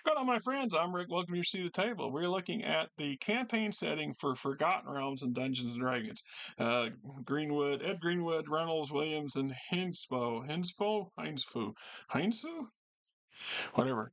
Hello, my friends. I'm Rick. Welcome to your seat at the table. We're looking at the campaign setting for Forgotten Realms and Dungeons and Dragons. Uh, Ed Greenwood, Reynolds, Williams, and Heinzfu, whatever.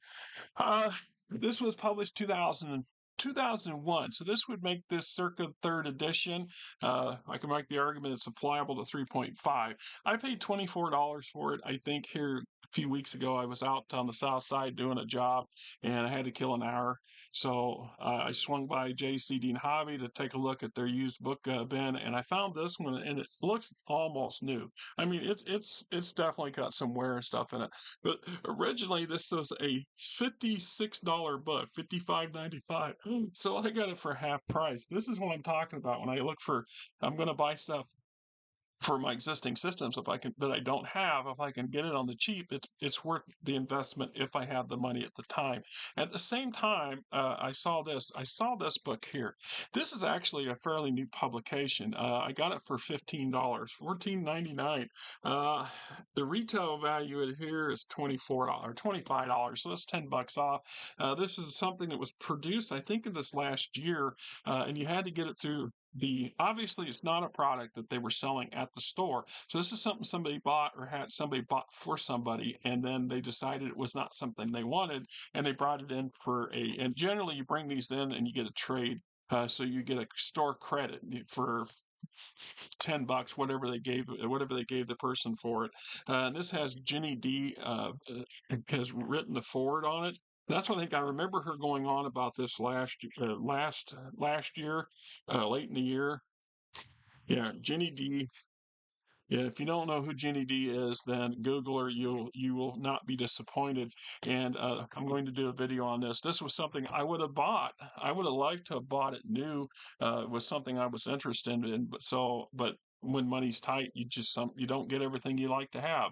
Uh, this was published 2001, so this would make this circa third edition. I can make the argument it's applicable to 3.5. I paid $24 for it. I think here a few weeks ago I was out on the south side doing a job and I had to kill an hour. So I swung by J.C. Dean Hobby to take a look at their used book bin, and I found this one, and it looks almost new. I mean, it's definitely got some wear and stuff in it. But originally, this was a $56 book, 55.95. So I got it for half price. This is what I'm talking about when I look for. I'm going to buy stuff for my existing systems if I can that I don't have. If I can get it on the cheap, it's worth the investment if I have the money at the time. At the same time, I saw this book here. This is actually a fairly new publication. I got it for $15, 14.99. The retail value it here is $24, $25, so that's $10 off. This is something that was produced, I think, in this last year, and you had to get it through the obviously it's not a product that they were selling at the store, so this is something somebody bought or had somebody bought for somebody, and then they decided it was not something they wanted, and they brought it in for a, and generally you bring these in and you get a trade, so you get a store credit for $10, whatever they gave the person for it. And this has Jenny D has written the forward on it. That's what I think. I remember her going on about this last year, late in the year. Yeah, Jenny D. Yeah, if you don't know who Jenny D is, then Google her. You will not be disappointed. And I'm going to do a video on this. This was something I would have bought. I would have liked to have bought it new. It was something I was interested in. But when money's tight, you don't get everything you like to have.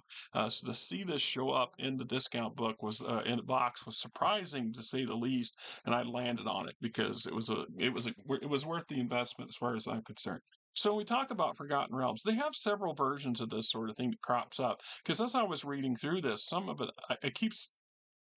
So to see this show up in the discount book was in a box was surprising to say the least. And I landed on it because it was worth the investment as far as I'm concerned. So we talk about Forgotten Realms. They have several versions of this sort of thing that crops up. Because as I was reading through this, some of it keeps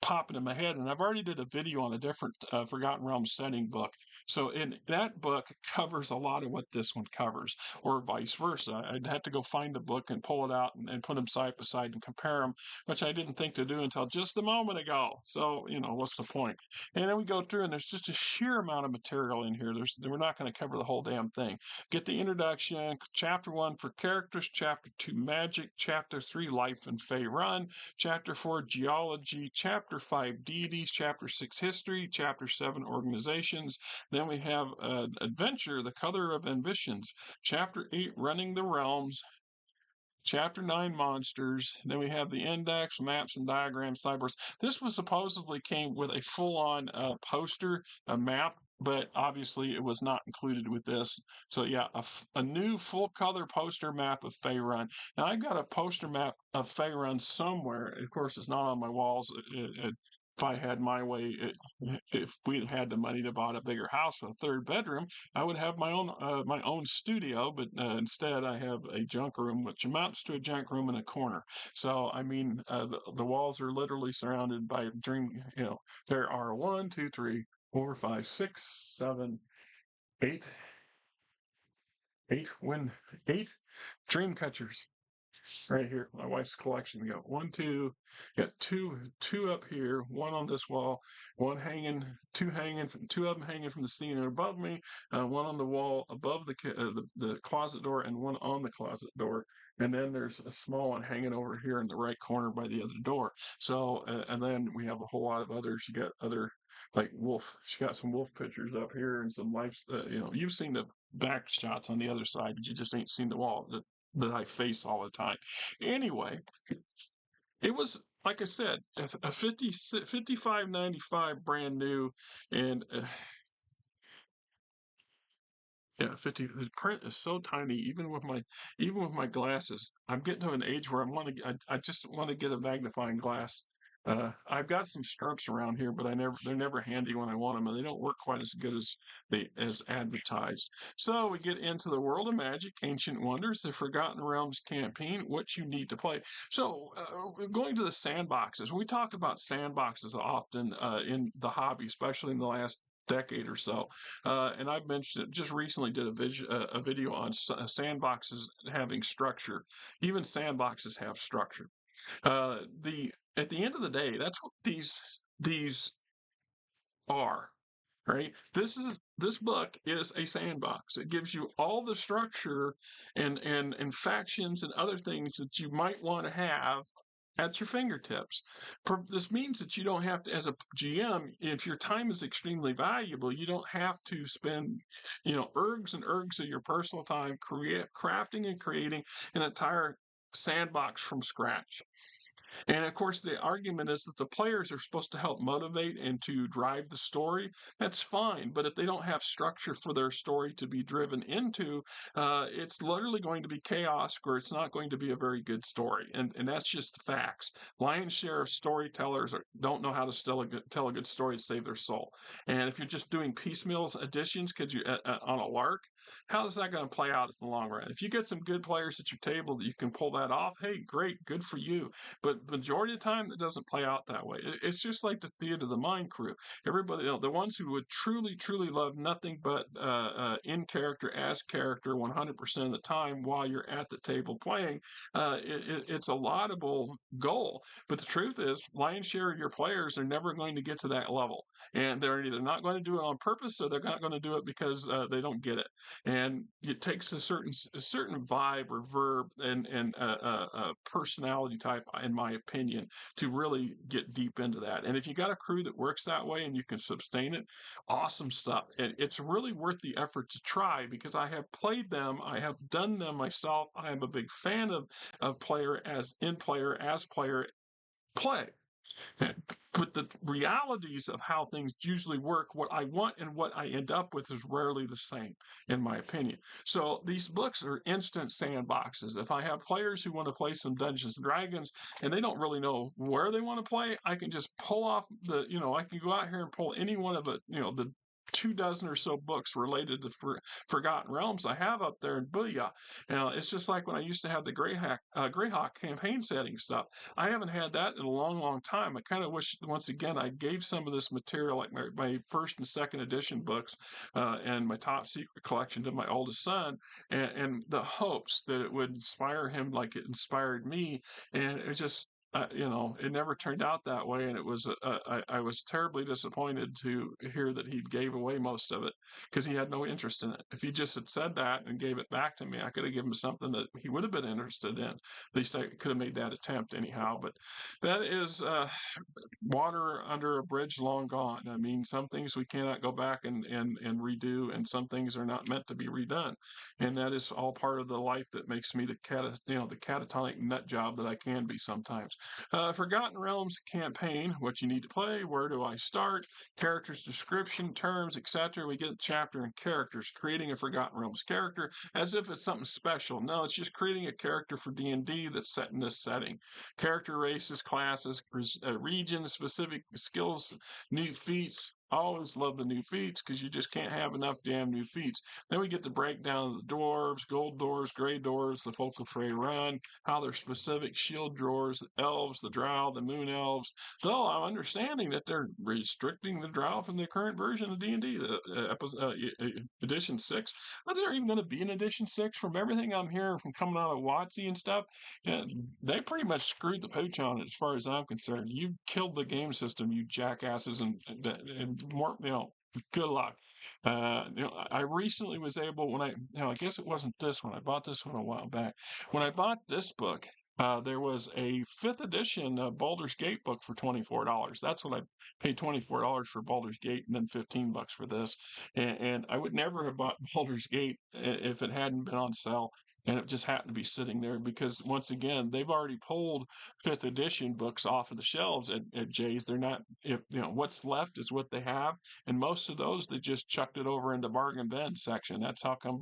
popping in my head, and I've already did a video on a different Forgotten Realms setting book. So in that book covers a lot of what this one covers, or vice versa. I'd have to go find the book and pull it out and put them side by side and compare them, which I didn't think to do until just a moment ago. So what's the point? And then we go through, and there's just a sheer amount of material in here. We're not going to cover the whole damn thing. Get the introduction, chapter 1 for characters, chapter 2 magic, chapter 3 life and Faerun, chapter 4 geology, chapter 5 deities, chapter 6 history, chapter 7 organizations. Then we have adventure, the color of ambitions, chapter 8 running the realms, chapter 9 monsters. Then we have the index, maps and diagrams, cyborgs. This was supposedly came with a full-on poster, a map, but obviously it was not included with this. So yeah, a new full-color poster map of Faerun. Now I've got a poster map of Faerun somewhere. Of course, it's not on my walls. If I had my way, if we had the money to buy a bigger house with a third bedroom, I would have my own studio. But instead, I have a junk room, which amounts to a junk room in a corner. So I mean, the walls are literally surrounded by dream. There are one, two, three, four, five, six, seven, eight, eight dream catchers right here. My wife's collection. We got one, two, got two up here, one on this wall, one hanging, two of them hanging from the ceiling above me, one on the wall above the closet door, and one on the closet door. And then there's a small one hanging over here in the right corner by the other door. So, and then we have a whole lot of others. You got other like wolf. She got some wolf pictures up here and some life. You've seen the back shots on the other side, but you just ain't seen the wall that I face all the time. Anyway, it was like I said, a 55.95 brand new, and yeah, 50. The print is so tiny, even with my glasses. I'm getting to an age where I just want to get a magnifying glass I've got some struts around here, but they're never handy when I want them, and they don't work quite as good as they as advertised. So we get into the world of magic, ancient wonders, the Forgotten Realms campaign, what you need to play. So going to the sandboxes, we talk about sandboxes often in the hobby, especially in the last decade or so. And I've mentioned it, just recently did a video on sandboxes having structure. Even sandboxes have structure. The At the end of the day, that's what these are, right? This book is a sandbox. It gives you all the structure and factions and other things that you might want to have at your fingertips. This means that you don't have to, as a GM, if your time is extremely valuable, you don't have to spend, ergs and ergs of your personal time crafting and creating an entire sandbox from scratch. And of course, the argument is that the players are supposed to help motivate and to drive the story. That's fine. But if they don't have structure for their story to be driven into, it's literally going to be chaos or it's not going to be a very good story. And that's just the facts. Lion's share of storytellers don't know how to tell a good story to save their soul. And if you're just doing piecemeal additions because you on a lark, how is that going to play out in the long run? If you get some good players at your table that you can pull that off, hey, great, good for you. But majority of the time, it doesn't play out that way. It's just like the Theater of the Mind crew. Everybody, the ones who would truly, truly love nothing but in character, as character, 100% of the time while you're at the table playing, it's a laudable goal. But the truth is, lion's share of your players are never going to get to that level, and they're either not going to do it on purpose or they're not going to do it because they don't get it. And it takes a certain vibe or verb and personality type, in my opinion, to really get deep into that. And if you got a crew that works that way and you can sustain it, awesome stuff. And it's really worth the effort to try because I have played them, I have done them myself. I am a big fan of player as player play. But the realities of how things usually work, what I want and what I end up with is rarely the same, in my opinion. So these books are instant sandboxes. If I have players who want to play some Dungeons and Dragons and they don't really know where they want to play, I can just pull off I can go out here and pull any one of the 2 dozen or so books related to Forgotten Realms I have up there, and booyah. It's just like when I used to have the Greyhawk campaign setting stuff. I haven't had that in a long, long time. I kind of wish, once again, I gave some of this material, like my first and second edition books and my top secret collection, to my oldest son, and the hopes that it would inspire him like it inspired me. And it just, it never turned out that way, and I was terribly disappointed to hear that he gave away most of it because he had no interest in it. If he just had said that and gave it back to me, I could have given him something that he would have been interested in. At least I could have made that attempt anyhow. But that is water under a bridge long gone. I mean, some things we cannot go back and redo, and some things are not meant to be redone. And that is all part of the life that makes me the catatonic nut job that I can be sometimes. Forgotten Realms campaign, what you need to play, where do I start, characters description, terms, etc. We get chapter and characters, creating a Forgotten Realms character as if it's something special. No, it's just creating a character for D&D that's set in this setting. Character races, classes, regions, specific skills, new feats. I always love the new feats because you just can't have enough damn new feats. Then we get the breakdown of the dwarves, gold dwarves, gray dwarves, the folk of Faerun, how they're specific, shield dwarves, the elves, the drow, the moon elves. So I'm understanding that they're restricting the drow from the current version of D&D, edition 6. Is there even going to be an edition 6? From everything I'm hearing from coming out of WotC and stuff, yeah, they pretty much screwed the pooch on it as far as I'm concerned. You killed the game system, you jackasses, and more, good luck. I recently was able, I guess it wasn't this one. I bought this one a while back. When I bought this book, there was a 5th edition Baldur's Gate book for $24. That's what I paid $24 for Baldur's Gate, and then $15 for this. And I would never have bought Baldur's Gate if it hadn't been on sale. and it just happened to be sitting there because once again they've already pulled fifth edition books off of the shelves at Jay's. They're not, if you know what's left is what they have, and most of those they just chucked it over in the bargain bin section. That's how come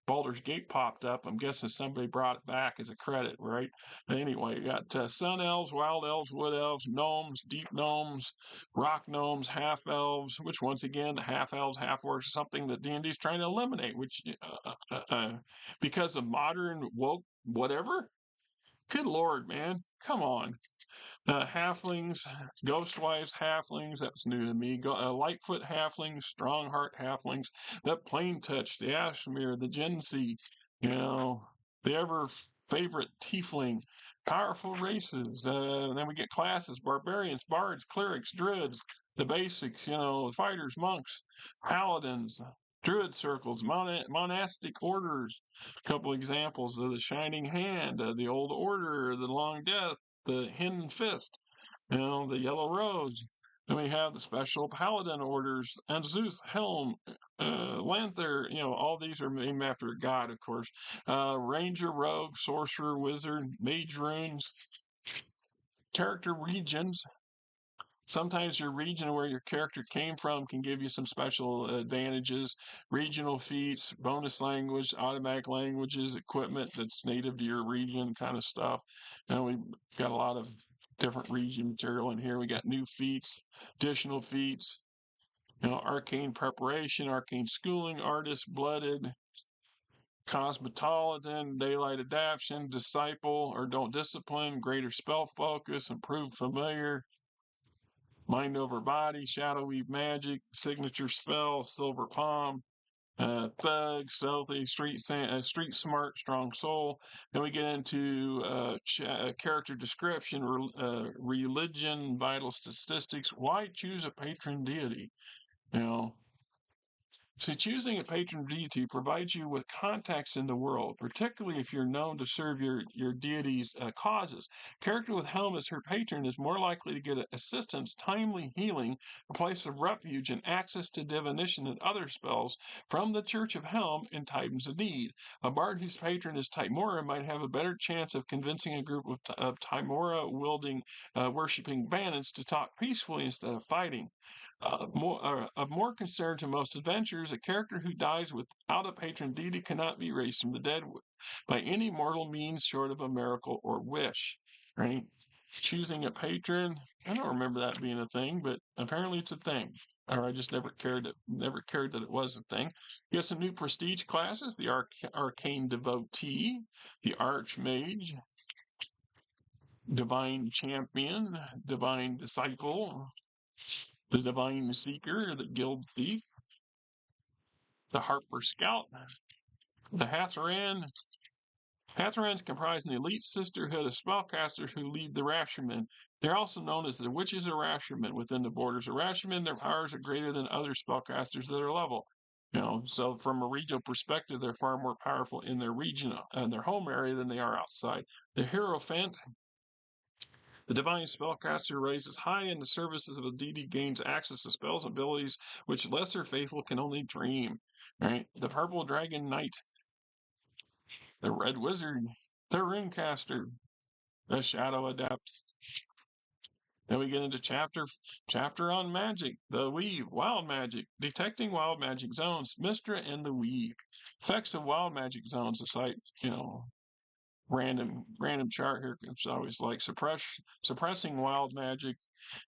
Baldur's Gate popped up. I'm guessing somebody brought it back as a credit, right? But anyway, you got sun elves, wild elves, wood elves, gnomes, deep gnomes, rock gnomes, half elves, which once again the half elves, half orcs, something that D&D is trying to eliminate, which because of modern woke whatever. Good lord, man, come on. Halflings, ghost wives, halflings. That's new to me. Lightfoot halflings, strongheart halflings. That plain touch, the Ashmere, the Gensi. You know, the ever favorite tiefling. Powerful races. Then we get classes: barbarians, bards, clerics, druids. The basics. You know, fighters, monks, paladins. Druid circles, monastic orders. A couple examples of the Shining Hand, the Old Order, the Long Death, the Hidden Fist, the Yellow Rose. Then we have the special Paladin orders, Anzuth, Helm, Lanther. All these are named after a god, of course. Ranger, Rogue, Sorcerer, Wizard, Mage Runes, character regions. Sometimes your region where your character came from can give you some special advantages, regional feats, bonus language, automatic languages, equipment that's native to your region kind of stuff. And we've got a lot of different region material in here. We got new feats, additional feats, arcane preparation, arcane schooling, artist, blooded, cosmetologist, daylight adaptation, disciple or don't discipline, greater spell focus, improved familiar, mind over body, shadow weave magic, signature spell, silver palm, thug, stealthy, street smart, strong soul. Then we get into character description, religion, vital statistics. Why choose a patron deity? You know, See, choosing a patron deity provides you with context in the world, particularly if you're known to serve your deity's causes. Character with Helm as her patron is more likely to get assistance, timely healing, a place of refuge, and access to divination and other spells from the Church of Helm in times of need. A bard whose patron is Tymora might have a better chance of convincing a group of Tymora wielding, worshipping bandits to talk peacefully instead of fighting. Of more concern to most adventurers, a character who dies without a patron deity cannot be raised from the dead by any mortal means short of a miracle or wish. Right? Choosing a patron, I don't remember that being a thing, but apparently it's a thing. Or I just never cared that it was a thing. You have some new prestige classes: the arcane devotee, the archmage, divine champion, divine disciple, the divine seeker, the guild thief, the harper scout, the Hatharan. Hatharans comprise an elite sisterhood of spellcasters who lead the Rashomon. They're also known as the Witches of Rashomon within the borders of Rashomon. Their powers are greater than other spellcasters that are level. So from a regional perspective, they're far more powerful in their region and their home area than they are outside. The Hierophant, the divine spellcaster raises high in the services of a deity, gains access to spells and abilities which lesser faithful can only dream. Right? The purple dragon knight, the red wizard, the runecaster, the shadow adept. Then we get into chapter on magic, the weave, wild magic, detecting wild magic zones, Mistra and the weave. Effects of wild magic zones, it's like, random chart here. It's always like suppressing wild magic,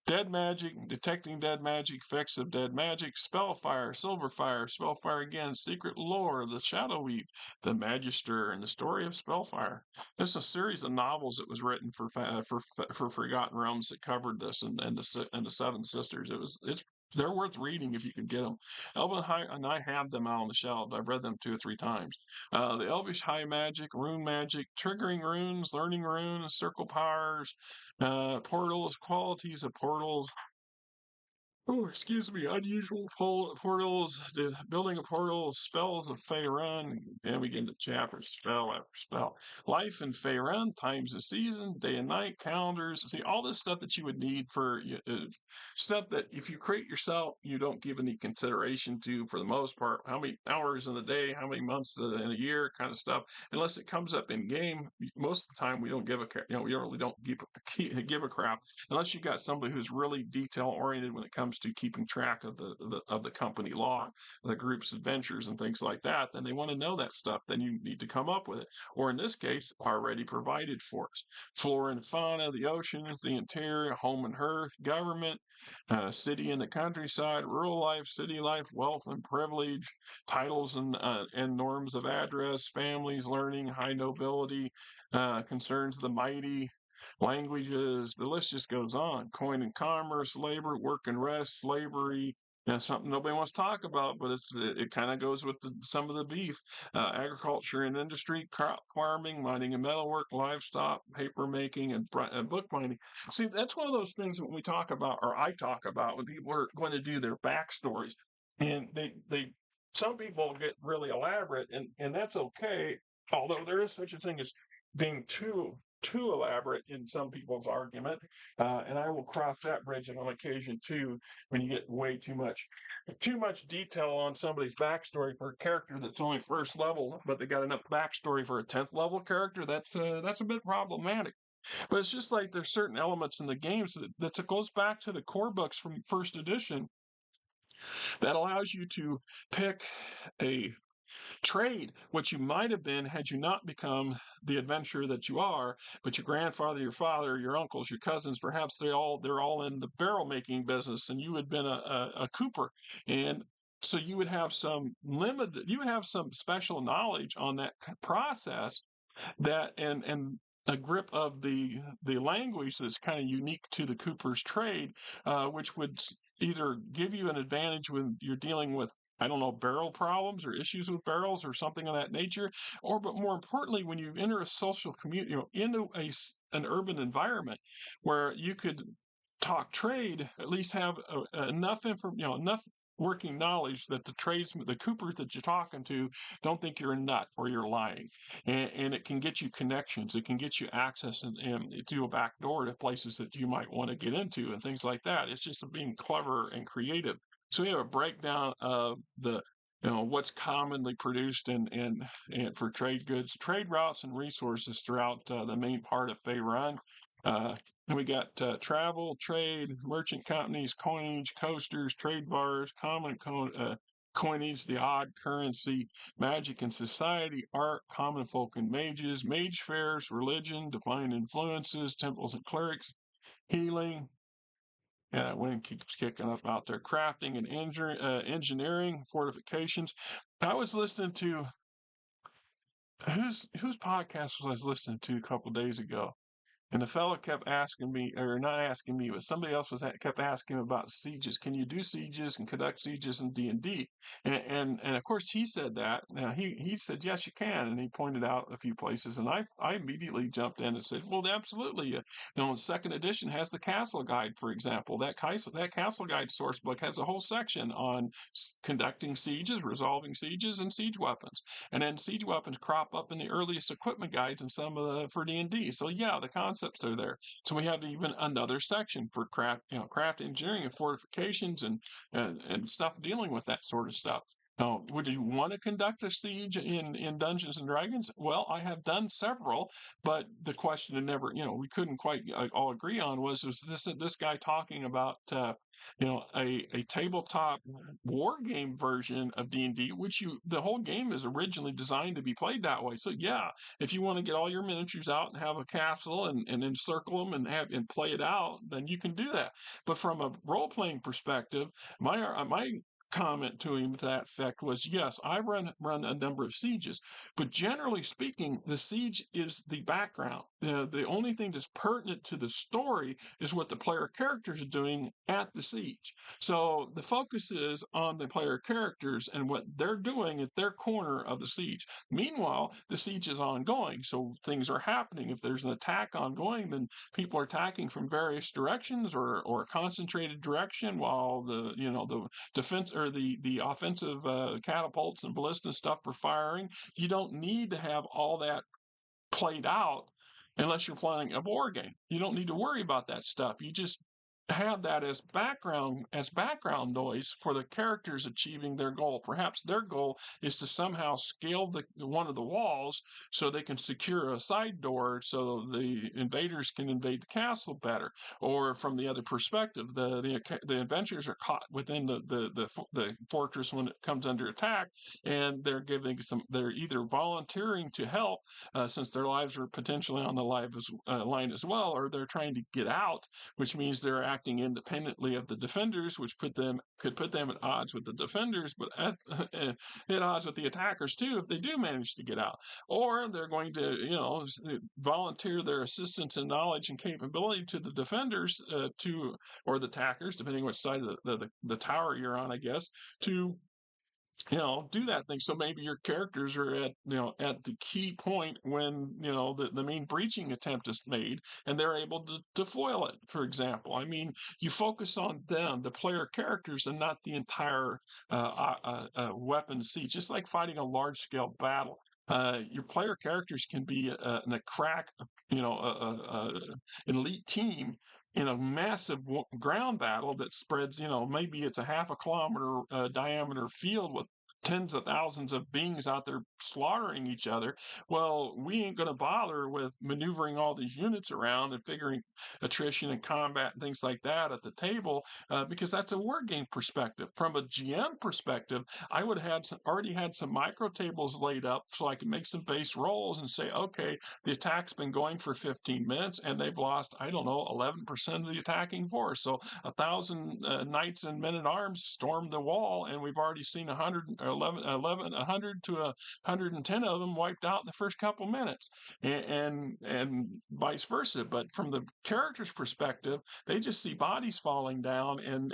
dead magic, detecting dead magic, effects of dead magic, spellfire, spellfire again, secret lore, the shadow weave, the magister, and the story of spellfire. There's a series of novels that was written for Forgotten Realms that covered this, and the Seven Sisters. They're worth reading if you can get them. Elven High, and I have them out on the shelf. I've read them 2 or 3 times. The Elvish High Magic, Rune Magic, Triggering Runes, Learning Runes, Circle Powers, Portals, Qualities of Portals, Oh, excuse me, unusual portals, the building of portals, spells of Faerun, then we get into chapters, spell after spell. Life in Faerun, times the season, day and night, calendars, see, all this stuff that you would need for stuff that if you create yourself, you don't give any consideration to for the most part. How many hours in the day, how many months in a year, kind of stuff. Unless it comes up in game, most of the time we don't give a, we really don't give a crap unless you got somebody who's really detail oriented when it comes to keeping track of the company law, the group's adventures and things like that, then they want to know that stuff. Then you need to come up with it. Or in this case, already provided for us. Flora and fauna, the oceans, the interior, home and hearth, government, city and the countryside, rural life, city life, wealth and privilege, titles and norms of address, families, learning, high nobility, concerns the mighty, languages, the list just goes on. Coin and commerce, labor, work and rest, slavery. Something nobody wants to talk about, but it kind of goes with some of the beef. Agriculture and industry, crop farming, mining and metalwork, livestock, paper making, and book binding. See, that's one of those things when we talk about, or I talk about, when people are going to do their backstories, and some people get really elaborate, and that's okay. Although there is such a thing as being too elaborate in some people's argument, and I will cross that bridge on occasion too when you get way too much detail on somebody's backstory for a character that's only first level, but they got enough backstory for a 10th level character. That's a bit problematic. But it's just like there's certain elements in the games that goes back to the core books from first edition that allows you to pick a trade what you might have been had you not become the adventurer that you are. But your grandfather, your father, your uncles, your cousins, perhaps they're all in the barrel making business, and you had been a cooper, and so you would have some special knowledge on that process, that and a grip of the language that's kind of unique to the Cooper's trade, which would either give you an advantage when you're dealing with, I don't know, barrel problems or issues with barrels or something of that nature, or but more importantly, when you enter a social community, into an urban environment where you could talk trade, at least have enough enough working knowledge that the coopers that you're talking to don't think you're a nut or you're lying, and it can get you connections, it can get you access and through a back door to places that you might want to get into and things like that. It's just being clever and creative. So we have a breakdown of the what's commonly produced and for trade goods, trade routes and resources throughout the main part of Faerun. And we got travel, trade, merchant companies, coinage, coasters, trade bars, coinage, the odd currency, magic and society, art, common folk and mages, mage fairs, religion, divine influences, temples and clerics, healing. Yeah, wind keeps kicking up out there. Crafting and engineering, fortifications. I was listening to whose podcast was I listening to a couple days ago? And the fellow kept asking me, or not asking me, but somebody else kept asking him about sieges. Can you do sieges and conduct sieges in D&D? And of course he said that. Now he said yes, you can, and he pointed out a few places, and I immediately jumped in and said, well, absolutely. Second edition has the Castle Guide, for example. That Castle Guide source book has a whole section on conducting sieges, resolving sieges, and siege weapons. And then siege weapons crop up in the earliest equipment guides and some of the for D&D. So yeah, the concepts are there. So we have even another section for craft engineering and fortifications and stuff dealing with that sort of stuff. Now, would you want to conduct a siege in Dungeons and Dragons? Well, I have done several, but the question that never, we couldn't quite all agree on was this guy talking about a tabletop war game version of D&D, which the whole game is originally designed to be played that way. So yeah, if you want to get all your miniatures out and have a castle and encircle them and play it out, then you can do that. But from a role playing perspective, my comment to him to that effect was, yes, I run a number of sieges, but generally speaking, the siege is the background. The only thing that's pertinent to the story is what the player characters are doing at the siege. So the focus is on the player characters and what they're doing at their corner of the siege. Meanwhile, the siege is ongoing, so things are happening. If there's an attack ongoing, then people are attacking from various directions or a concentrated direction, while the defense or the offensive catapults and ballista stuff are firing. You don't need to have all that played out unless you're playing a board game. You don't need to worry about that stuff. You just have that as background noise for the characters achieving their goal. Perhaps their goal is to somehow scale one of the walls so they can secure a side door so the invaders can invade the castle better. Or from the other perspective, the adventurers are caught within the fortress when it comes under attack, and they're either volunteering to help, since their lives are potentially on the line as well, or they're trying to get out, which means they're acting independently of the defenders, which could put them at odds with the defenders, but at odds with the attackers too if they do manage to get out. Or they're going to, volunteer their assistance and knowledge and capability to the defenders, or the attackers, depending which side of the tower you're on, I guess, to do that thing. So maybe your characters are at the key point when the main breaching attempt is made, and they're able to foil it. For example, I mean, you focus on them, the player characters, and not the entire weapon siege. Just like fighting a large scale battle. Your player characters can be in a crack, an elite team in a massive ground battle that spreads, maybe it's a half a kilometer diameter field with tens of thousands of beings out there slaughtering each other. Well, we ain't going to bother with maneuvering all these units around and figuring attrition and combat and things like that at the table, because that's a war game perspective. From a GM perspective, I would have already had some micro tables laid up so I could make some base rolls and say, okay, the attack's been going for 15 minutes and they've lost, I don't know, 11% of the attacking force. So 1,000 knights and men at arms stormed the wall, and we've already seen 100 to 110 of them wiped out in the first couple minutes, and vice versa. But from the character's perspective, they just see bodies falling down and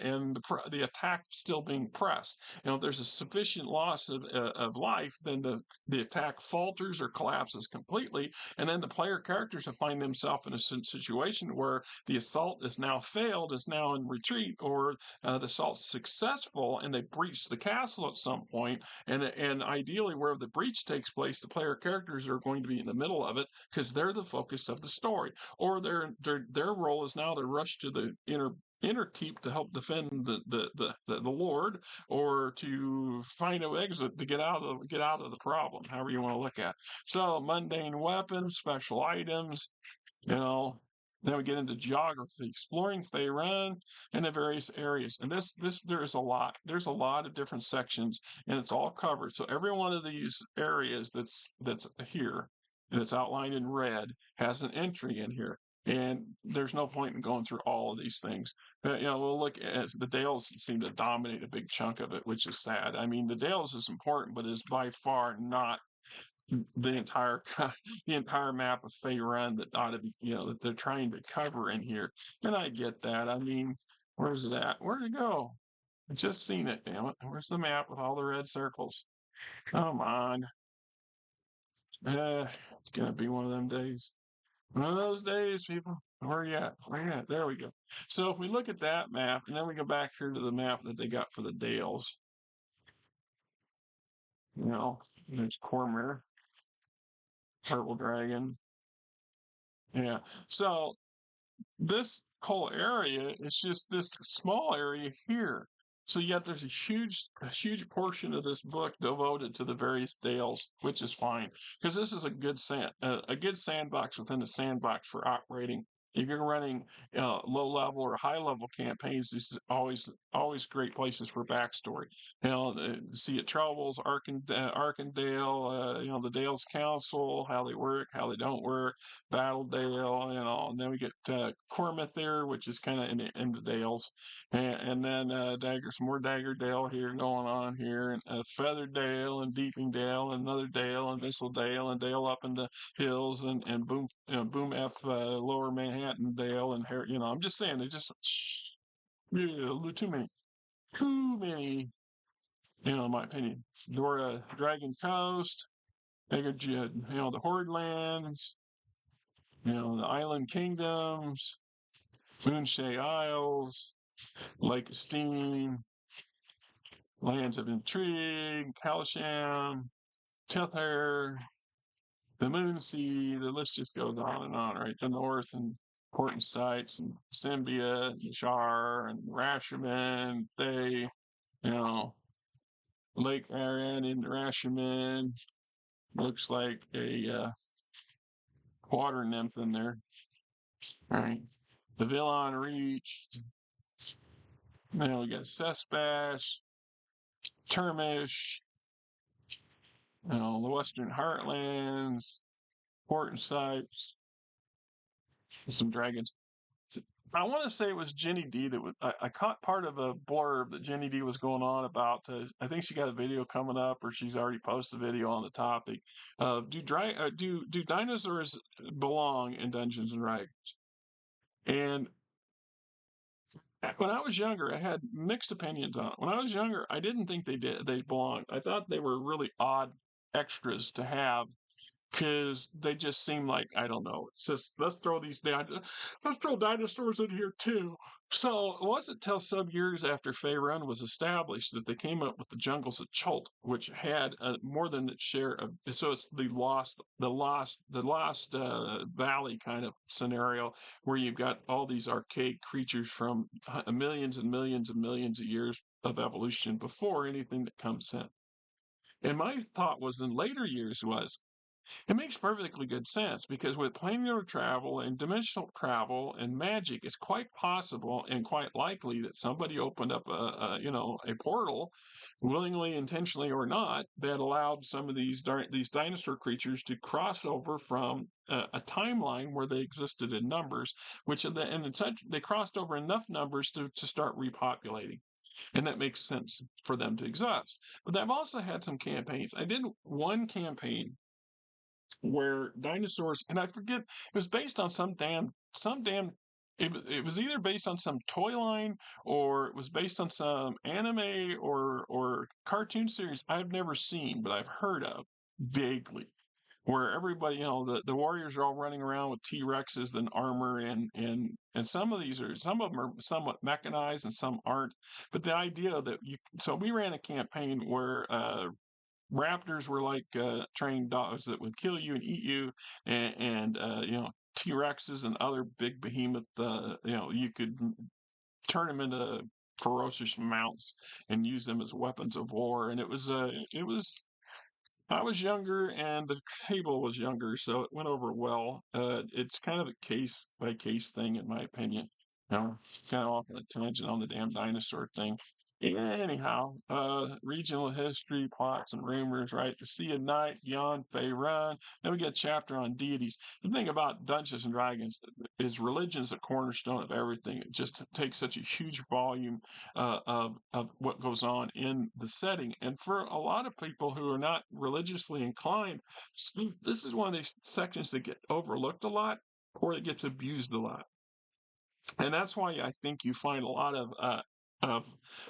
the attack still being pressed. If there's a sufficient loss of life, then the attack falters or collapses completely, and then the player characters will find themselves in a situation where the assault is now failed, is now in retreat, or the assault's successful and they breach the castle at some point. And ideally, where the breach takes place, the player characters are going to be in the middle of it because they're the focus of the story. Or their role is now to rush to the inner keep to help defend the Lord, or to find an exit to get out of the problem, however you want to look at it. So mundane weapons, special items, then we get into geography, exploring Faerun and the various areas. And there's a lot. There's a lot of different sections, and it's all covered. So every one of these areas that's here, and it's outlined in red, has an entry in here. And there's no point in going through all of these things. We'll look at the Dales seem to dominate a big chunk of it, which is sad. I mean, the Dales is important, but is by far not the entire the entire map of Faerun that ought to be, that they're trying to cover in here. And I get that. I mean, where's it at? Where'd it go? I just seen it, damn it. Where's the map with all the red circles? Come on. It's gonna be one of them days. One of those days, people. Where you at? Where you at? There we go. So if we look at that map, and then we go back here to the map that they got for the Dales. There's Cormyr, Purple Dragon. Yeah. So this whole area is just this small area here. So yet there's a huge portion of this book devoted to the various Dales, which is fine because this is a good sandbox within a sandbox for operating. if you're running low level or high level campaigns, this is always great places for backstory. See it troubles Arkandale, the Dale's Council, how they work, how they don't work, Battledale, and then we get Cormouth there, which is kind of in the Dales, and then some more Daggerdale here going on here, and Featherdale and Deepingdale, and another Dale and Whistledale and Dale up in the hills and boom F lower Manhattan Dale and I'm just saying they just too many in my opinion. Dora Dragon Coast, the Horde Lands, the Island Kingdoms, Moonshay Isles, Lake of Steam, Lands of Intrigue, Kalasham, Tether, the Moon Sea, the list just goes on and on, right? The north and important sites and Symbia and Shar and Rashomon, Lake Faerun in Rashomon. Looks like a water nymph in there. All right. The Villon Reach. Then we got Sesbash, Termish, the Western Heartlands, important sites, some dragons. I want to say it was Jenny D that I caught part of a blurb that Jenny D was going on about. I think she got a video coming up, or she's already posted a video on the topic. Do dinosaurs belong in Dungeons and Dragons? And when I was younger, I had mixed opinions on it. When I was younger, I didn't think they belonged. I thought they were really odd extras to have because they just seem like I don't know. It's just let's throw dinosaurs in here too. So it wasn't till some years after Faerun was established that they came up with the jungles of Chult, which had more than its share of. So it's the lost valley kind of scenario where you've got all these archaic creatures from millions and millions and millions of years of evolution before anything that comes in. And my thought was in later years was it makes perfectly good sense because with planar travel and dimensional travel and magic, it's quite possible and quite likely that somebody opened up a portal, willingly, intentionally, or not, that allowed some of these dinosaur creatures to cross over from a timeline where they existed in numbers, they crossed over enough numbers to start repopulating. And that makes sense for them to exist. But I've also had some campaigns. I did one campaign where dinosaurs, and I forget, it was based on it was either based on some toy line or it was based on some anime or cartoon series I've never seen, but I've heard of vaguely. Where everybody, the warriors are all running around with T-Rexes and armor, and some of them are somewhat mechanized and some aren't. But the idea that so we ran a campaign where raptors were like trained dogs that would kill you and eat you, and T-Rexes and other big behemoth, you could turn them into ferocious mounts and use them as weapons of war. And it was I was younger and the table was younger, so it went over well. It's kind of a case by case thing, in my opinion. It's kind of off on a tangent on the damn dinosaur thing. Anyhow, regional history, plots, and rumors, right? The Sea of Night, Beyond Faerun. Then we get a chapter on deities. The thing about Dungeons and Dragons is religion's the cornerstone of everything. It just takes such a huge volume of what goes on in the setting. And for a lot of people who are not religiously inclined, this is one of these sections that get overlooked a lot or it gets abused a lot. And that's why I think you find a lot of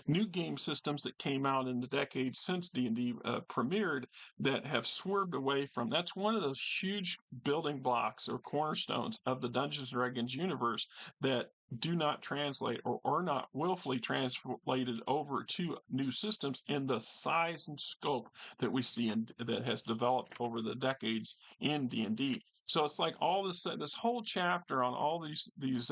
new game systems that came out in the decades since D&D premiered that have swerved away from. That's one of those huge building blocks or cornerstones of the Dungeons & Dragons universe that do not translate or are not willfully translated over to new systems in the size and scope that we see that has developed over the decades in D&D. So it's like all this whole chapter on all these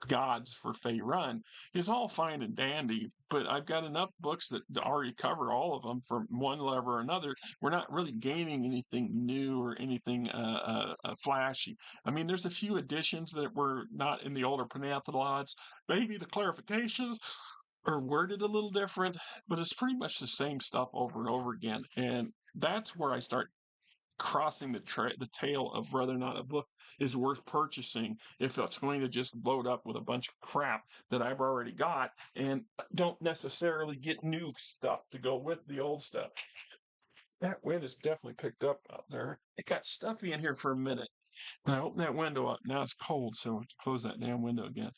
gods for Faerun is all fine and dandy, but I've got enough books that already cover all of them from one level or another. We're not really gaining anything new or anything flashy. I mean, there's a few additions that were not in the older Pantheons. Maybe the clarifications are worded a little different, but it's pretty much the same stuff over and over again. And that's where I start crossing the tail of whether or not a book is worth purchasing if it's going to just load up with a bunch of crap that I've already got and don't necessarily get new stuff to go with the old stuff. That wind is definitely picked up out there. It got stuffy in here for a minute. And I opened that window up. Now it's cold, so I have to close that damn window again.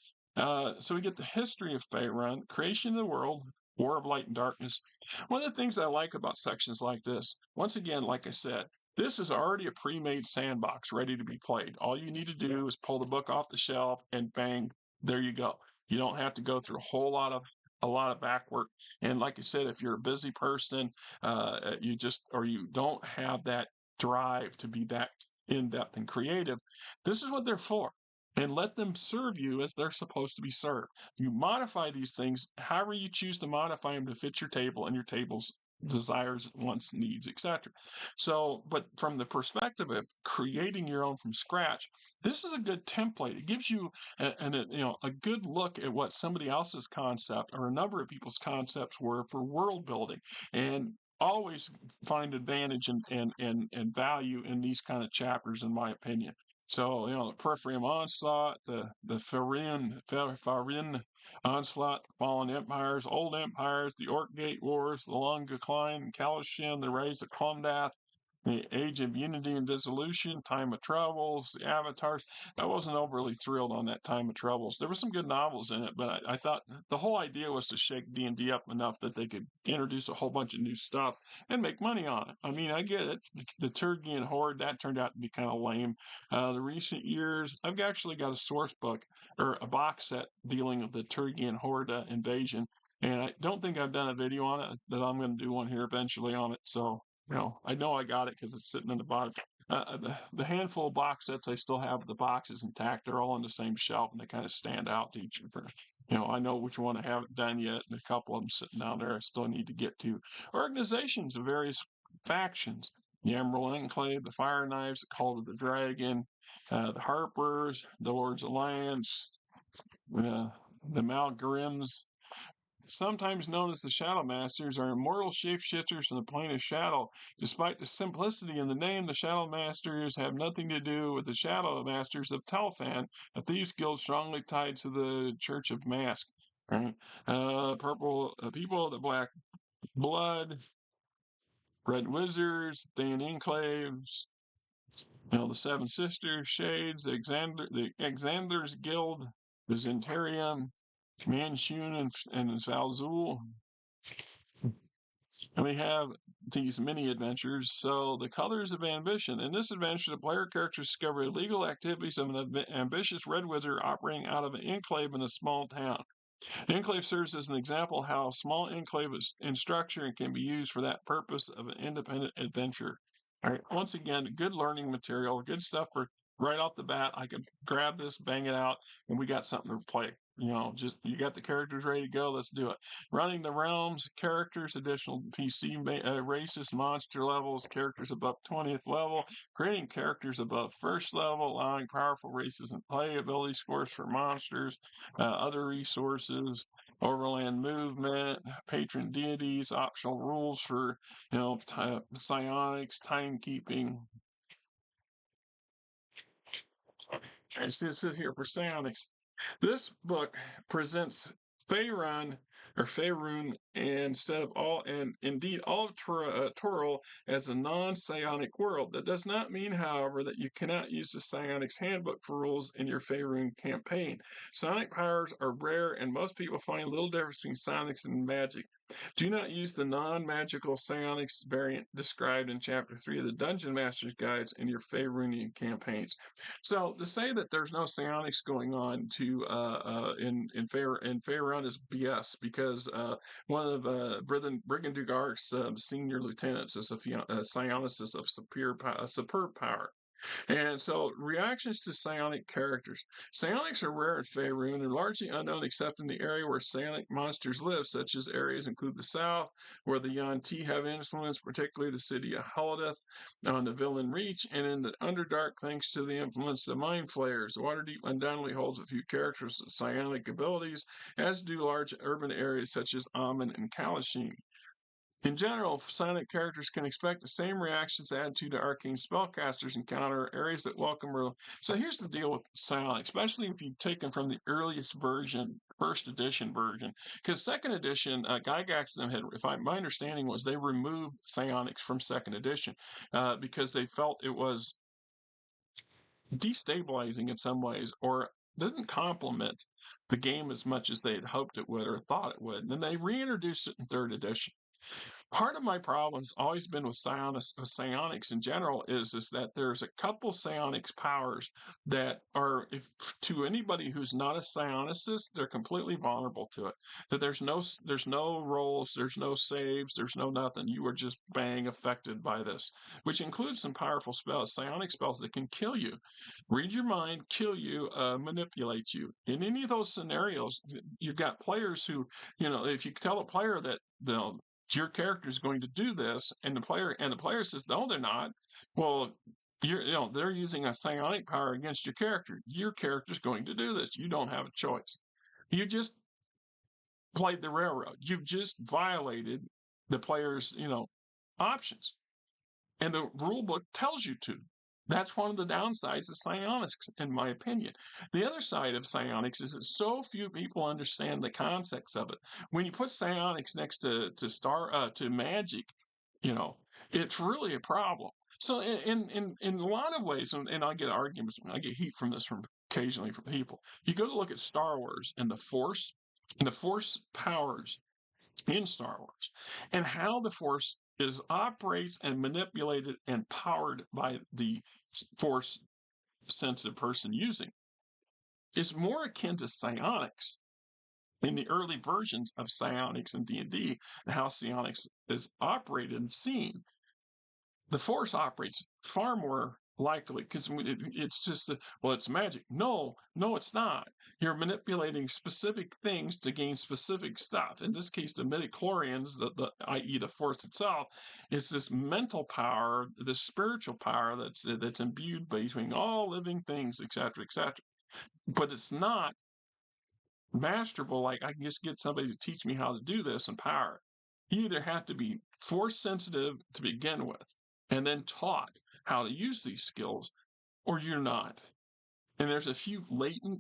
So we get the history of Faerun, creation of the world, war of light and darkness. One of the things I like about sections like this, once again, like I said, this is already a pre-made sandbox ready to be played. All you need to do is pull the book off the shelf and bang, there you go. You don't have to go through a lot of back work. And like I said, if you're a busy person, you don't have that drive to be that in depth and creative, this is what they're for. And let them serve you as they're supposed to be served. You modify these things however you choose to modify them to fit your table and your table's desires, wants, needs, etc. So, but from the perspective of creating your own from scratch, this is a good template. It gives you a good look at what somebody else's concept or a number of people's concepts were for world building, and always find advantage and value in these kind of chapters, in my opinion. So, the Peripherum Onslaught, the Faerun Onslaught, Fallen Empires, Old Empires, the Orc Gate Wars, the Long Decline, Kalashin, the Rise of Klondike, the Age of Unity and Dissolution, Time of Troubles, the Avatars. I wasn't overly thrilled on that Time of Troubles. There were some good novels in it, but I thought the whole idea was to shake D&D up enough that they could introduce a whole bunch of new stuff and make money on it. I mean, I get it. The Turgian Horde, that turned out to be kind of lame. The recent years, I've actually got a source book or a box set dealing with the Turgian Horde invasion, and I don't think I've done a video on it, but I'm going to do one here eventually on it. So I know I got it because it's sitting in the bottom. The handful of box sets I still have, the boxes intact. They're all on the same shelf, and they kind of stand out to each other. I know which one I haven't done yet, and a couple of them sitting down there I still need to get to. Organizations of various factions: the Emerald Enclave, the Fire Knives, the Cult of the Dragon, the Harpers, the Lords Alliance, the Malgrims, sometimes known as the Shadow Masters, are immortal shapeshifters from the plane of shadow. Despite the simplicity in the name, the Shadow Masters have nothing to do with the Shadow Masters of Telfan, a thieves guild strongly tied to the Church of Mask. Right? Purple people of the Black Blood, Red Wizards, Thayan Enclaves, the Seven Sisters, Shades, the Exander's Guild, the Zentarium, Manchun and Valzul. And we have these mini adventures. So, the colors of ambition. In this adventure, the player characters discover illegal activities of an ambitious red wizard operating out of an enclave in a small town. An enclave serves as an example of how a small enclave is in structure and can be used for that purpose of an independent adventure. All right, once again, good learning material, good stuff for right off the bat. I could grab this, bang it out, and we got something to play. Just you got the characters ready to go. Let's do it. Running the realms, characters, additional PC races, monster levels, characters above 20th level, creating characters above first level, allowing powerful races and play, ability scores for monsters, other resources, overland movement, patron deities, optional rules for psionics, timekeeping. It says here for psionics. This book presents Faerun or Faerun instead of all, and indeed all of Toril as a non-psionic world. That does not mean, however, that you cannot use the Psionics Handbook for rules in your Faerun campaign. Psionic powers are rare, and most people find little difference between psionics and magic. Do not use the non-magical psionics variant described in Chapter 3 of the Dungeon Master's Guides in your Faerunian campaigns. So to say that there's no psionics going on in Faerun is BS, because one of Brigand Dugar's senior lieutenants is a psionicist of superb power. And so, reactions to psionic characters. Psionics are rare in Faerun and largely unknown except in the area where psionic monsters live, such as areas include the south, where the Yuan-Ti have influence, particularly the city of Halideth on the Villain Reach, and in the Underdark, thanks to the influence of Mind Flayers. Waterdeep undoubtedly holds a few characters with psionic abilities, as do large urban areas such as Amun and Kalashim. In general, psionic characters can expect the same reactions attitude to arcane spellcasters encounter areas that welcome early. So here's the deal with psionic, especially if you take them from the earliest version, first edition version, because second edition, Gygax them had, if my understanding was, they removed psionics from second edition because they felt it was destabilizing in some ways or didn't complement the game as much as they had hoped it would or thought it would. And then they reintroduced it in third edition. Part of my problem has always been with psionics in general is that there's a couple psionics powers that are, if to anybody who's not a psionicist, they're completely vulnerable to it. That there's no rolls, there's no saves, there's no nothing. You are just bang affected by this, which includes some powerful spells, psionic spells that can kill you, read your mind, kill you, manipulate you. In any of those scenarios, you've got players who, if you tell a player that they'll your character is going to do this, and the player says, no, they're not. Well, they're using a psionic power against your character. Your character's going to do this. You don't have a choice. You just played the railroad. You've just violated the player's, options. And the rule book tells you to. That's one of the downsides of psionics, in my opinion. The other side of psionics is that so few people understand the concepts of it. When you put psionics next to magic, you know, it's really a problem. So in a lot of ways, and I get arguments, I get heat from this from occasionally from people. You go to look at Star Wars and the Force powers in Star Wars, and how the Force is operates and manipulated and powered by the Force sensitive person using is more akin to psionics in the early versions of psionics and D&D and how psionics is operated and seen. The Force operates far more likely because it's just it's magic. No, it's not. You're manipulating specific things to gain specific stuff. In this case, the midichlorians, i.e. the Force itself, is this mental power, this spiritual power that's imbued between all living things, etc., etc. But it's not masterful. Like I can just get somebody to teach me how to do this and power it. You either have to be Force sensitive to begin with and then taught how to use these skills, or you're not. And there's a few latent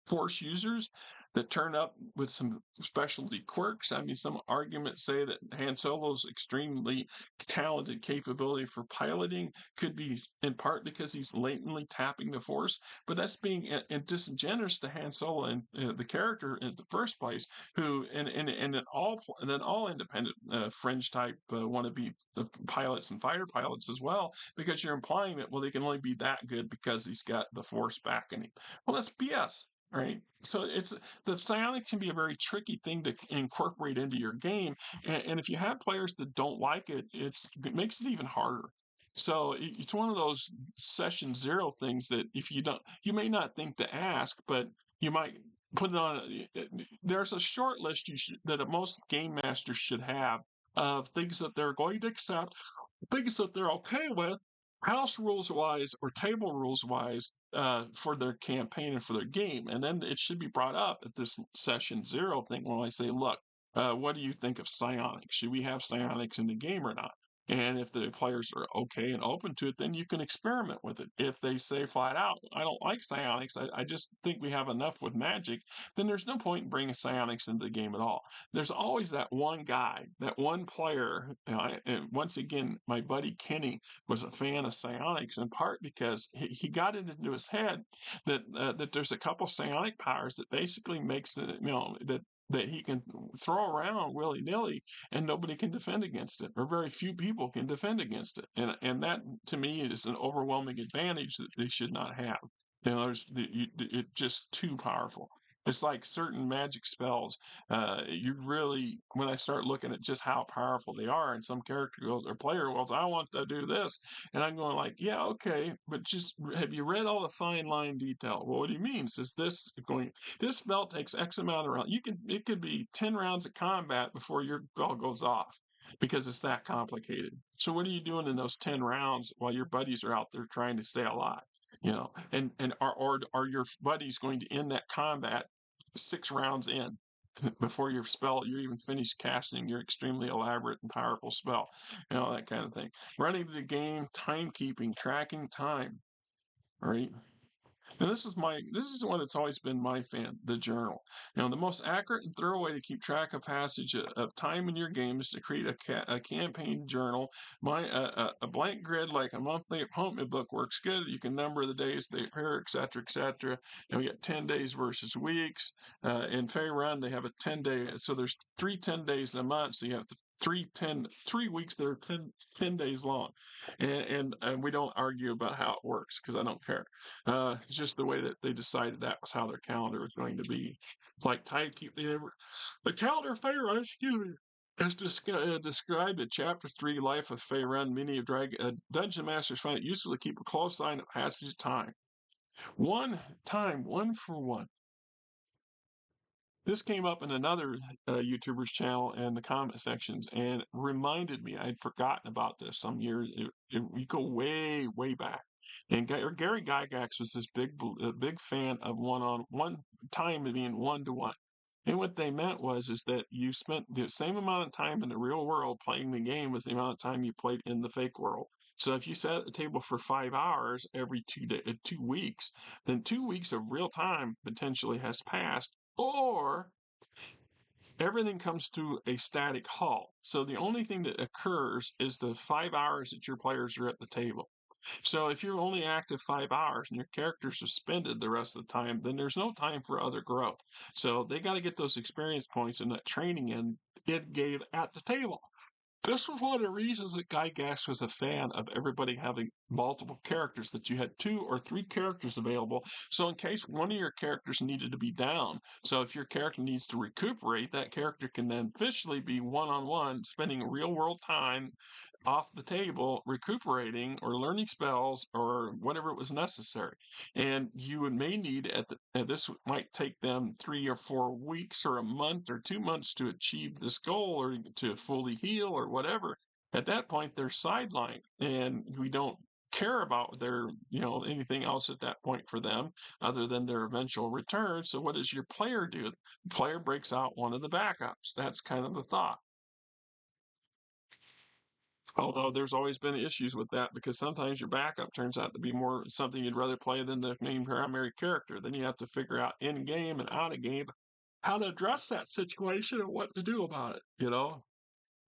Force users that turn up with some specialty quirks. I mean, some arguments say that Han Solo's extremely talented capability for piloting could be in part because he's latently tapping the Force, but that's being disingenuous to Han Solo and the character in the first place, who and then all independent fringe type want to be pilots and fighter pilots as well, because you're implying that they can only be that good because he's got the Force backing him. Well, that's BS. Right. So the psionic can be a very tricky thing to incorporate into your game. And if you have players that don't like it, it makes it even harder. So it's one of those session zero things that if you may not think to ask, but you might put it on. There's a short list that most game masters should have of things that they're going to accept, things that they're okay with, house rules wise or table rules wise, for their campaign and for their game. And then it should be brought up at this session zero thing when I say, look, what do you think of psionics? Should we have psionics in the game or not? And if the players are okay and open to it, then you can experiment with it. If they say flat out, I don't like psionics, I just think we have enough with magic, then there's no point in bringing psionics into the game at all. There's always that one guy, that one player. And once again, my buddy Kenny was a fan of psionics in part because he got it into his head that there's a couple psionic powers that basically makes that he can throw around willy-nilly and nobody can defend against it, or very few people can defend against it. And that, to me, is an overwhelming advantage that they should not have. It's just too powerful. It's like certain magic spells. You really, when I start looking at just how powerful they are, and some character goes or player goes, I want to do this, and I'm going like, yeah, okay, but just have you read all the fine line detail? Well, what do you mean? Says this going, this spell takes X amount of rounds. It could be 10 rounds of combat before your spell goes off because it's that complicated. So what are you doing in those 10 rounds while your buddies are out there trying to stay alive? And are your buddies going to end that combat 6 rounds in before your spell you're even finished casting your extremely elaborate and powerful spell, that kind of thing. Running the game, timekeeping, tracking time, right? And this is one that's always been my fan, the journal. The most accurate and thorough way to keep track of passage of time in your game is to create a campaign journal. A blank grid like a monthly appointment book works good. You can number the days they appear, etc., etc. And we got 10 days versus weeks. In Faerun, they have a 10-day, so there's 3 10 days in a month, so you have 3 weeks that are 10 days long. And we don't argue about how it works because I don't care. Just the way that they decided that was how their calendar was going to be. It's like timekeeping. The calendar of Faerun, excuse me, is described in Chapter 3, Life of Faerun. Many of Dungeon Masters find it useful to keep a close eye on the passage of time. One for one. This came up in another YouTuber's channel in the comment sections and reminded me I'd forgotten about this some years. We go way, way back. And Gary Gygax was this big fan of one-on-one time being 1-to-1. And what they meant is that you spent the same amount of time in the real world playing the game as the amount of time you played in the fake world. So if you sat at the table for 5 hours every 2 weeks, then 2 weeks of real time potentially has passed, or everything comes to a static halt. So the only thing that occurs is the 5 hours that your players are at the table. So if you're only active 5 hours and your character's suspended the rest of the time, then there's no time for other growth. So they got to get those experience points and that training in it gave at the table. This was one of the reasons that Guy Gash was a fan of everybody having multiple characters, that you had 2 or 3 characters available. So in case one of your characters needed to be down, so if your character needs to recuperate, that character can then officially be one-on-one, spending real world time off the table, recuperating or learning spells or whatever it was necessary. And you may need this might take them 3 or 4 weeks or a month or 2 months to achieve this goal or to fully heal or whatever. At that point, they're sidelined, and we don't care about their anything else at that point for them other than their eventual return. So what does your player do? The player breaks out one of the backups. That's kind of the thought. Although there's always been issues with that because sometimes your backup turns out to be more something you'd rather play than the main primary character. Then you have to figure out in game and out of game how to address that situation and what to do about it,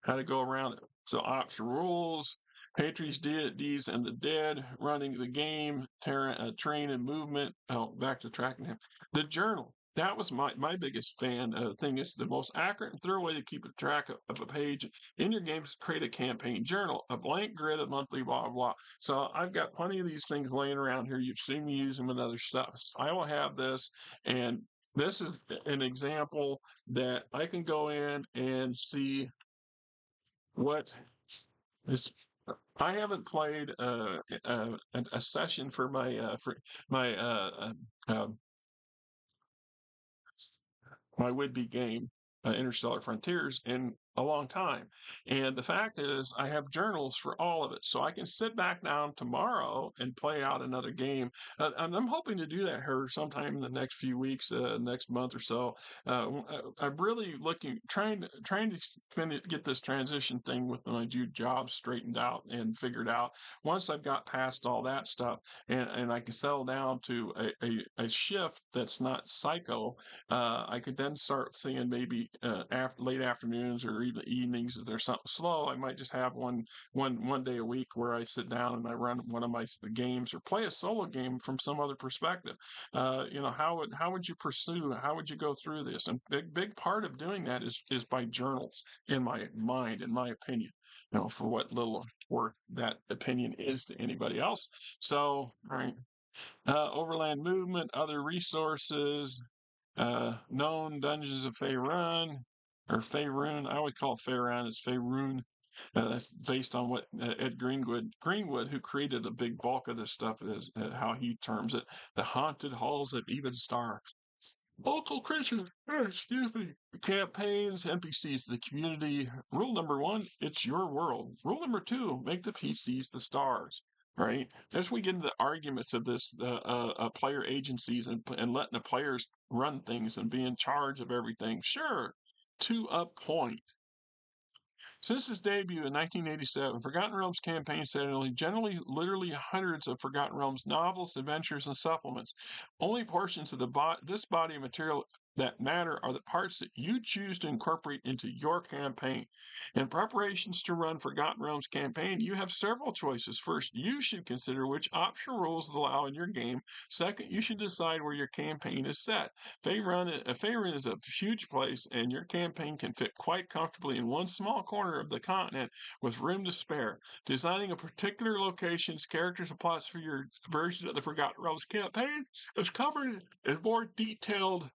how to go around it. So option rules, patrons, deities, and the dead running the game, terrain and movement. Oh, back to tracking him. The journal. That was my biggest fan thing. Is the most accurate and thorough way to keep a track of a page in your games. Create a campaign journal, a blank grid of monthly blah blah. So I've got plenty of these things laying around here. You've seen me use them with other stuff. So I will have this, and this is an example that I can go in and see what is. I haven't played a session for my my would-be game, Interstellar Frontiers, in a long time. And the fact is, I have journals for all of it, so I can sit back down tomorrow and play out another game. I'm hoping to do that here sometime in the next few weeks, next month or so. I'm really trying to get this transition thing with my job straightened out and figured out. Once I've got past all that stuff, and I can settle down to a shift that's not psycho, I could then start seeing maybe late afternoons or even evenings if there's something slow. I might just have one day a week where I sit down and I run one of the games or play a solo game from some other perspective. How would you pursue? How would you go through this? And big part of doing that is by journals, in my mind, in my opinion. For what little worth that opinion is to anybody else. So, all right. Overland movement, other resources. known dungeons of Faerun, or Faerun. I always call it Faerun. It's Faerun. That's based on what Ed Greenwood, who created a big bulk of this stuff, is how he terms it: the haunted halls of Even Star. Local creatures, excuse me, campaigns, NPCs, the community. Rule number one: it's your world. Rule number two: make the PCs the stars. Right? As we get into the arguments of this, player agencies and letting the players run things and be in charge of everything. Sure, to a point. Since its debut in 1987, Forgotten Realms campaign setting generally literally hundreds of Forgotten Realms novels, adventures, and supplements. Only portions of this body of material that matter are the parts that you choose to incorporate into your campaign. In preparations to run Forgotten Realms campaign, you have several choices. First, you should consider which optional rules allow in your game. Second, you should decide where your campaign is set. Faerun is a huge place, and your campaign can fit quite comfortably in one small corner of the continent with room to spare. Designing a particular location's characters and plots for your version of the Forgotten Realms campaign is covered in more detailed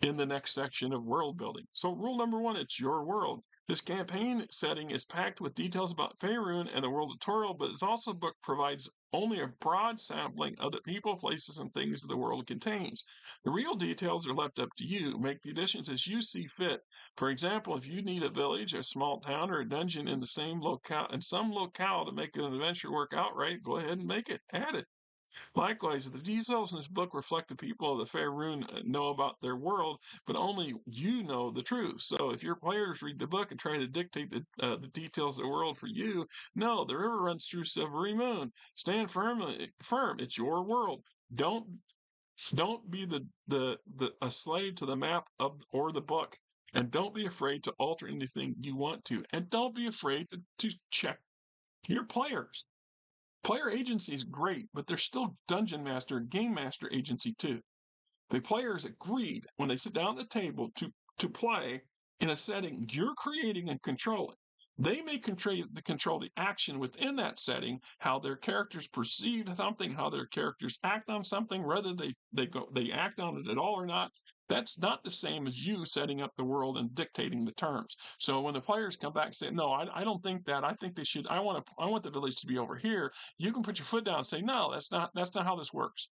in the next section of world building. So, rule number one: it's your world. This campaign setting is packed with details about Faerun and the world tutorial, but it's also book provides only a broad sampling of the people, places, and things that the world contains. The real details are left up to you. Make the additions as you see fit. For example, if you need a village, a small town, or a dungeon in some locale to make an adventure work out right, go ahead and make it. Add it. Likewise, the details in this book reflect the people of the Faerun know about their world, but only you know the truth. So if your players read the book and try to dictate the details of the world for you, no, the river runs through Silvery Moon. Stand firm. It's your world. Don't be the a slave to the map of or the book, and don't be afraid to alter anything you want to, and don't be afraid to check your players. Player agency is great, but there's still dungeon master and game master agency too. The players agreed when they sit down at the table to play in a setting you're creating and controlling. They may control the action within that setting, how their characters perceive something, how their characters act on something, whether they act on it at all or not. That's not the same as you setting up the world and dictating the terms. So when the players come back and say, "No, I don't think that. I think they should. I want the village to be over here." You can put your foot down and say, "No, that's not how this works.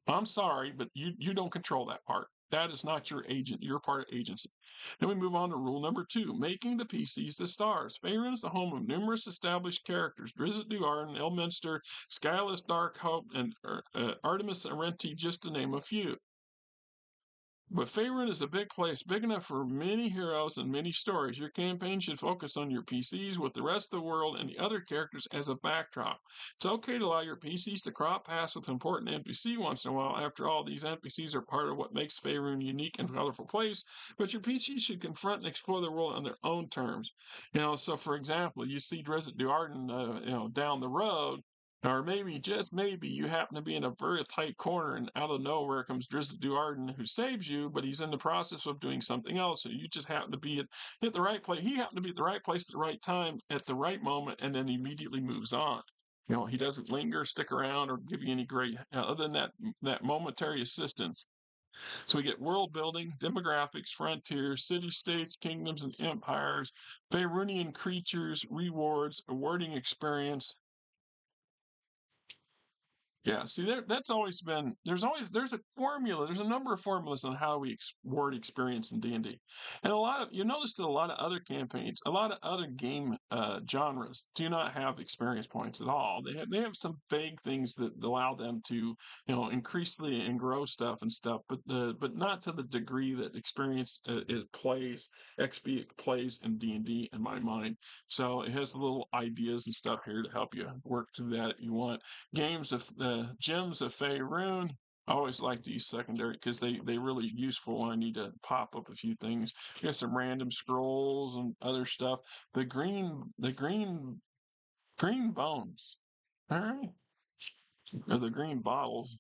I'm sorry, but you don't control that part. That is not your agent. You're part of agency." Then we move on to rule number two: making the PCs the stars. Faerun is the home of numerous established characters: Drizzt Do'Urden, Elminster, Skyless Darkhope, and Artemis Arenti, just to name a few. But Faerun is a big place, big enough for many heroes and many stories. Your campaign should focus on your PCs with the rest of the world and the other characters as a backdrop. It's okay to allow your PCs to crop paths with important NPC once in a while. After all, these NPCs are part of what makes Faerun unique and colorful place, but your PCs should confront and explore the world on their own terms. So for example, you see Drizzt Do'Urden, down the road, or maybe, just maybe, you happen to be in a very tight corner and out of nowhere comes Drizzt Do'Urden who saves you, but he's in the process of doing something else. So you just happen to be at the right place. He happened to be at the right place at the right time at the right moment, and then immediately moves on. He doesn't linger, stick around, or give you any great, other than that momentary assistance. So we get world building, demographics, frontiers, city-states, kingdoms, and empires, Faerunian creatures, rewards, awarding experience. Yeah, see, that's always been. There's a formula. There's a number of formulas on how we word experience in D&D, and a lot of you notice that a lot of other campaigns, a lot of other game genres do not have experience points at all. They have some vague things that allow them to increase and grow stuff and stuff, but not to the degree that experience it plays XP plays in D&D in my mind. So it has little ideas and stuff here to help you work through that if you want. Games of gems of Faerun. I always like these secondary because they really useful when I need to pop up a few things. You got some random scrolls and other stuff. The green bones. All right. Or the green bottles.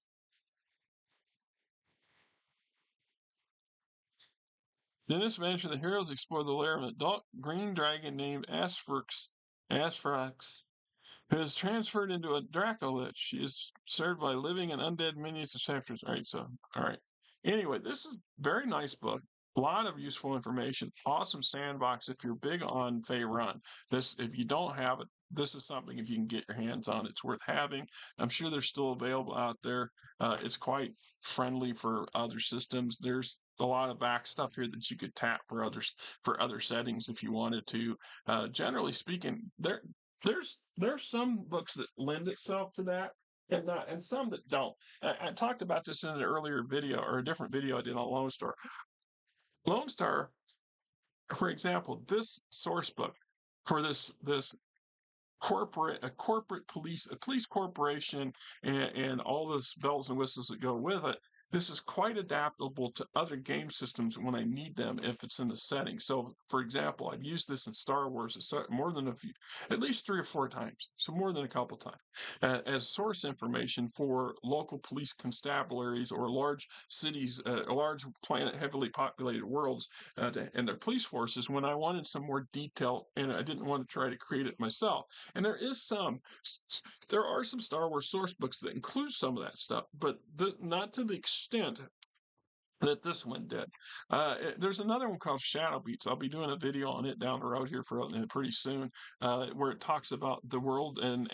In this adventure, the heroes explore the lair of an adult green dragon named Asphyrax, who is transferred into a Dracolich. She is served by living and undead minions of sanctuaries. All right, all right. Anyway, this is a very nice book. A lot of useful information. Awesome sandbox if you're big on Faerun. This, if you don't have it, this is something if you can get your hands on, it's worth having. I'm sure they're still available out there. It's quite friendly for other systems. There's a lot of back stuff here that you could tap for other settings if you wanted to. Generally speaking, there's some books that lend itself to that and not and some that don't. I talked about this in an earlier video or a different video I did on Lone Star. Lone Star, for example, this source book for this a police corporation, and all the bells and whistles that go with it. This is quite adaptable to other game systems when I need them if it's in the setting. So, for example, I've used this in Star Wars more than at least 3 or 4 times, so more than a couple times, as source information for local police constabularies or large cities, large planet heavily populated worlds, and their police forces when I wanted some more detail and I didn't want to try to create it myself. And there are some Star Wars source books that include some of that stuff, but not to the extent that this one did. There's another one called Shadow Beats. I'll be doing a video on it down the road here for pretty soon, where it talks about the world and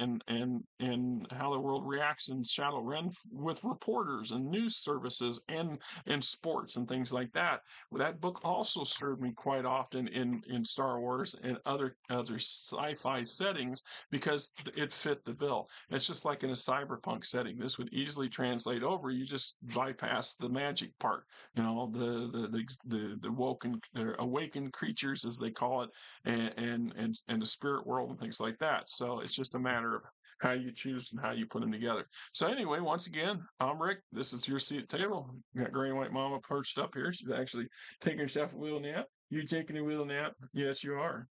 how the world reacts in Shadowrun with reporters and news services and sports and things like that. Well, that book also served me quite often in Star Wars and other sci-fi settings because it fit the bill. It's just like in a cyberpunk setting. This would easily translate over. You just bypass the magic part, the woken awakened creatures as they call it, and the spirit world and things like that. So it's just a matter of how you choose and how you put them together. So anyway, once again, I'm Rick. This is your seat at the table. We got Granny White Mama perched up here. She's actually taking herself a little nap. You taking a little nap? Yes, you are.